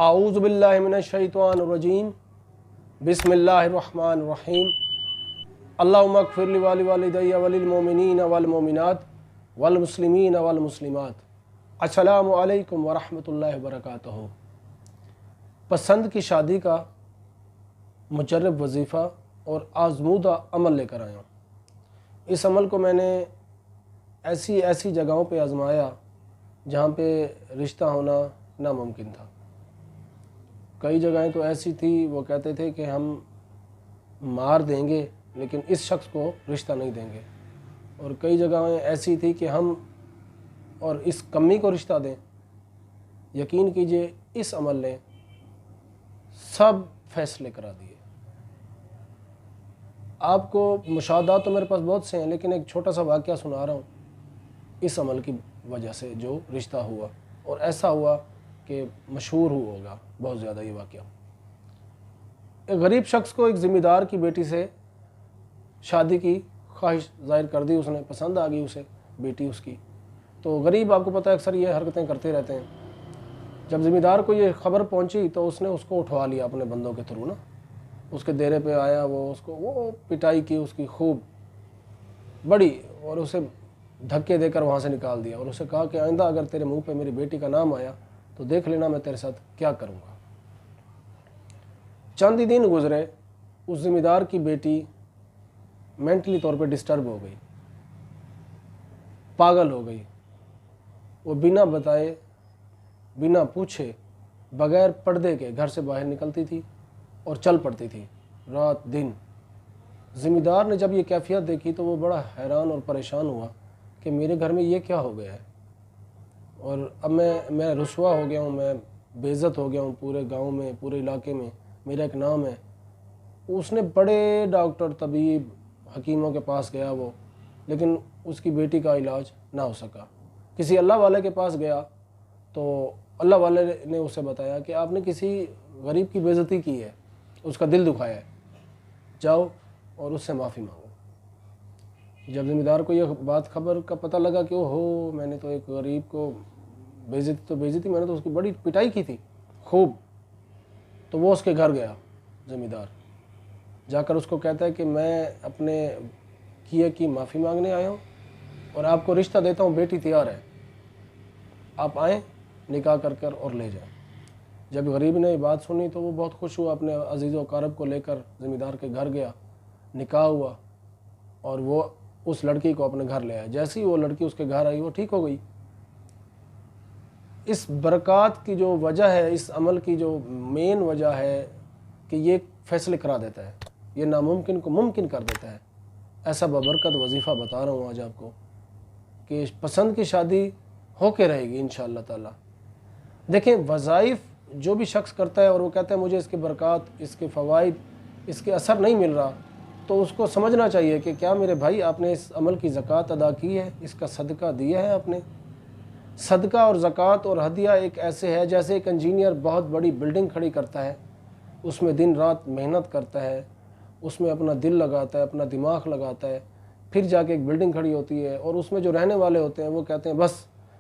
اعوذ باللہ من الشیطان الرجیم بسم اللہ الرحمن الرحیم اللہم اغفر لی والوالدی وللمؤمنین والمؤمنات والمسلمین والمسلمات۔ السلام علیکم ورحمۃ اللہ وبرکاتہ۔ پسند کی شادی کا مجرب وظیفہ اور آزمودہ عمل لے کر آیا ہوں۔ اس عمل کو میں نے ایسی جگہوں پہ آزمایا جہاں پہ رشتہ ہونا ناممکن تھا۔ کئی جگہیں تو ایسی تھی وہ کہتے تھے کہ ہم مار دیں گے لیکن اس شخص کو رشتہ نہیں دیں گے، اور کئی جگہیں ایسی تھی کہ ہم اور اس کمی کو رشتہ دیں۔ یقین کیجئے اس عمل نے سب فیصلے کرا دیے۔ آپ کو مشاہدات تو میرے پاس بہت سے ہیں، لیکن ایک چھوٹا سا واقعہ سنا رہا ہوں اس عمل کی وجہ سے جو رشتہ ہوا، اور ایسا ہوا کہ مشہور ہوگا بہت زیادہ یہ واقعہ۔ ایک غریب شخص کو ایک ذمہ دار کی بیٹی سے شادی کی خواہش ظاہر کر دی، اس نے پسند آ گئی اسے بیٹی اس کی۔ تو غریب آپ کو پتہ ہے اکثر یہ حرکتیں کرتے رہتے ہیں۔ جب ذمہ دار کو یہ خبر پہنچی تو اس نے اس کو اٹھوا لیا اپنے بندوں کے تھرو نا، اس کے ڈیرے پہ آیا، وہ پٹائی کی اس کی خوب بڑی، اور اسے دھکے دے کر وہاں سے نکال دیا، اور اسے کہا کہ آئندہ اگر تیرے منہ پہ میری بیٹی کا نام آیا تو دیکھ لینا میں تیرے ساتھ کیا کروں گا۔ چند ہی دن گزرے، اس ذمہ دار کی بیٹی مینٹلی طور پہ ڈسٹرب ہو گئی، پاگل ہو گئی۔ وہ بنا بتائے، بنا پوچھے، بغیر پردے کے گھر سے باہر نکلتی تھی اور چل پڑتی تھی رات دن۔ ذمہ دار نے جب یہ کیفیت دیکھی تو وہ بڑا حیران اور پریشان ہوا کہ میرے گھر میں یہ کیا ہو گیا ہے، اور اب میں رسوا ہو گیا ہوں، میں بے عزت ہو گیا ہوں پورے گاؤں میں، پورے علاقے میں میرا ایک نام ہے۔ اس نے بڑے ڈاکٹر، طبیب، حکیموں کے پاس گیا وہ، لیکن اس کی بیٹی کا علاج نہ ہو سکا۔ کسی اللہ والے کے پاس گیا تو اللہ والے نے اسے بتایا کہ آپ نے کسی غریب کی بے عزتی کی ہے، اس کا دل دکھایا ہے، جاؤ اور اس سے معافی مانگو۔ جب ذمہ دار کو یہ بات خبر کا پتہ لگا کہ اوہو، میں نے تو ایک غریب کو بے عزتی میں نے تو اس کی بڑی پٹائی کی تھی خوب، تو وہ اس کے گھر گیا ذمہ دار، جا کر اس کو کہتا ہے کہ میں اپنے کیے کی معافی مانگنے آیا ہوں اور آپ کو رشتہ دیتا ہوں، بیٹی تیار ہے، آپ آئیں نکاح کر اور لے جائیں۔ جب غریب نے یہ بات سنی تو وہ بہت خوش ہوا، اپنے عزیز و اقارب کو لے کر ذمہ دار کے گھر گیا، نکاح ہوا، اور وہ اس لڑکی کو اپنے گھر لے آیا۔ جیسے ہی وہ لڑکی اس کے گھر آئی وہ ٹھیک ہو گئی۔ اس برکات کی جو وجہ ہے، اس عمل کی جو مین وجہ ہے کہ یہ فیصلے کرا دیتا ہے، یہ ناممکن کو ممکن کر دیتا ہے۔ ایسا ببرکت وظیفہ بتا رہا ہوں آج آپ کو کہ پسند کی شادی ہو کے رہے گی انشاءاللہ تعالی۔ دیکھیں، وظائف جو بھی شخص کرتا ہے اور وہ کہتا ہے مجھے اس کے برکات، اس کے فوائد، اس کے اثر نہیں مل رہا، تو اس کو سمجھنا چاہیے کہ کیا میرے بھائی آپ نے اس عمل کی زکوٰۃ ادا کی ہے، اس کا صدقہ دیا ہے آپ نے؟ صدقہ اور زکوٰۃ اور ہدیہ ایک ایسے ہے جیسے ایک انجینئر بہت بڑی بلڈنگ کھڑی کرتا ہے، اس میں دن رات محنت کرتا ہے، اس میں اپنا دل لگاتا ہے، اپنا دماغ لگاتا ہے، پھر جا کے ایک بلڈنگ کھڑی ہوتی ہے، اور اس میں جو رہنے والے ہوتے ہیں وہ کہتے ہیں بس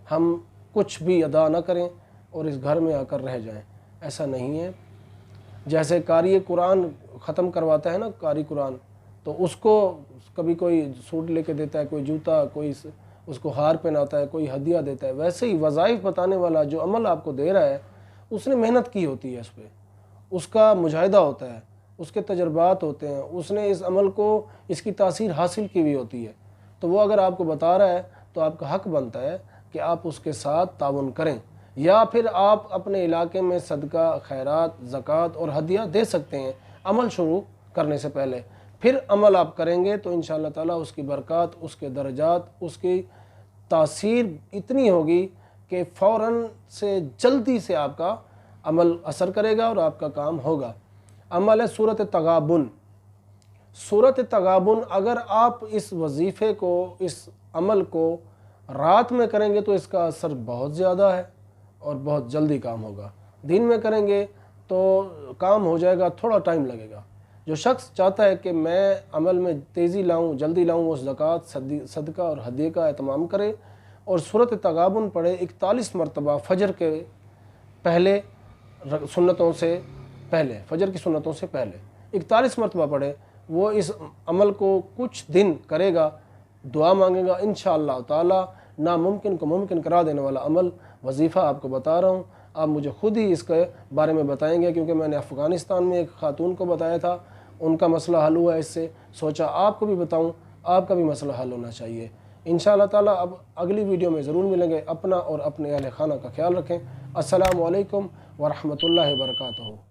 ہم کچھ بھی ادا نہ کریں اور اس گھر میں آ کر رہ جائیں۔ ایسا نہیں ہے۔ جیسے قاری قرآن ختم کرواتا ہے نا، قاری قرآن، تو اس کو کبھی کوئی سوٹ لے کے دیتا ہے، کوئی جوتا، کوئی اس کو ہار پہناتا ہے، کوئی ہدیہ دیتا ہے۔ ویسے ہی وظائف بتانے والا جو عمل آپ کو دے رہا ہے اس نے محنت کی ہوتی ہے، اس پہ اس کا مجاہدہ ہوتا ہے، اس کے تجربات ہوتے ہیں، اس نے اس عمل کو، اس کی تاثیر حاصل کی ہوئی ہوتی ہے۔ تو وہ اگر آپ کو بتا رہا ہے تو آپ کا حق بنتا ہے کہ آپ اس کے ساتھ تعاون کریں، یا پھر آپ اپنے علاقے میں صدقہ، خیرات، زکوٰۃ اور ہدیہ دے سکتے ہیں عمل شروع کرنے سے پہلے۔ پھر عمل آپ کریں گے تو انشاءاللہ تعالیٰ اس کی برکات، اس کے درجات، اس کی تاثیر اتنی ہوگی کہ فوراً سے، جلدی سے آپ کا عمل اثر کرے گا اور آپ کا کام ہوگا۔ عمل ہے سورۃ تغابن۔ سورۃ تغابن اگر آپ اس وظیفے کو، اس عمل کو رات میں کریں گے تو اس کا اثر بہت زیادہ ہے اور بہت جلدی کام ہوگا۔ دن میں کریں گے تو کام ہو جائے گا، تھوڑا ٹائم لگے گا۔ جو شخص چاہتا ہے کہ میں عمل میں تیزی لاؤں، جلدی لاؤں، وہ زکوٰۃ، صدقہ اور ہدیہ کا اہتمام کرے اور سورۃ تغابن پڑھے 41 مرتبہ فجر کے پہلے سنتوں سے پہلے، فجر کی سنتوں سے پہلے 41 مرتبہ پڑھے، وہ اس عمل کو کچھ دن کرے گا، دعا مانگے گا، انشاءاللہ تعالی ناممکن کو ممکن کرا دینے والا عمل وظیفہ آپ کو بتا رہا ہوں۔ آپ مجھے خود ہی اس کے بارے میں بتائیں گے، کیونکہ میں نے افغانستان میں ایک خاتون کو بتایا تھا، ان کا مسئلہ حل ہوا، اس سے سوچا آپ کو بھی بتاؤں، آپ کا بھی مسئلہ حل ہونا چاہیے انشاءاللہ تعالی۔ اب اگلی ویڈیو میں ضرور ملیں گے، اپنا اور اپنے اہل خانہ کا خیال رکھیں۔ السلام علیکم ورحمۃ اللہ وبرکاتہ۔